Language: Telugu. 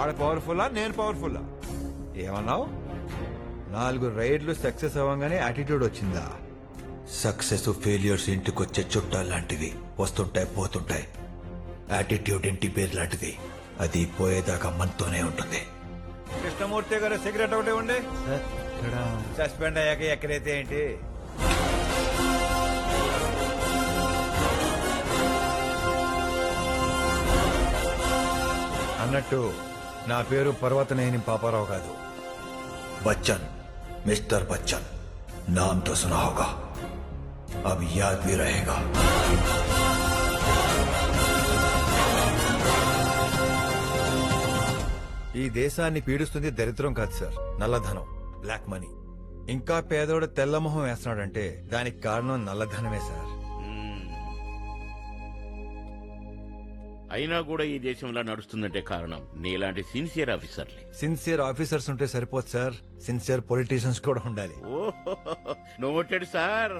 ఆడ పవర్ఫుల్లా నేను పవర్ఫుల్లా ఏమన్నావు 4 రైడ్లు సక్సెస్ అవ్వగానే యాటిట్యూడ్ వచ్చిందా? సక్సెస్ ఫెయిల్యూర్స్ ఇంటికొచ్చే చుట్టాలు లాంటివి, వస్తుంటాయి పోతుంటాయి. యాటిట్యూడ్ ఇంటి పేరు లాంటిది, అది పోయేదాకా మనతోనే ఉంటుంది. కృష్ణమూర్తి గారు సిగరెట్ ఒకటి ఉండే సస్పెండ్ అయ్యాక ఎక్కడైతే ఏంటి. అన్నట్టు నా పేరు పర్వతనేని పాపారావు కాదు, బచ్చన్, మిస్టర్ బచ్చన్. नाम तो सुना होगा, अब याद भी रहेगा. ఈ దేశాన్ని పీడిస్తుంది దరిద్రం కాదు సార్, నల్లధనం, బ్లాక్ మనీ. ఇంకా పేదోడు తెల్లమొహం వేస్తున్నాడంటే దానికి కారణం నల్లధనమే సార్. అయినా కూడా ఈ దేశంలో నడుస్తుందంటే కారణం నీలాంటి సిన్సియర్ ఆఫీసర్లే. సిన్సియర్ ఆఫీసర్స్ ఉంటే సరిపోదు సార్, సిన్సియర్ పొలిటీషియన్స్ కూడా ఉండాలి. ఓహో నోటెడ్ సార్.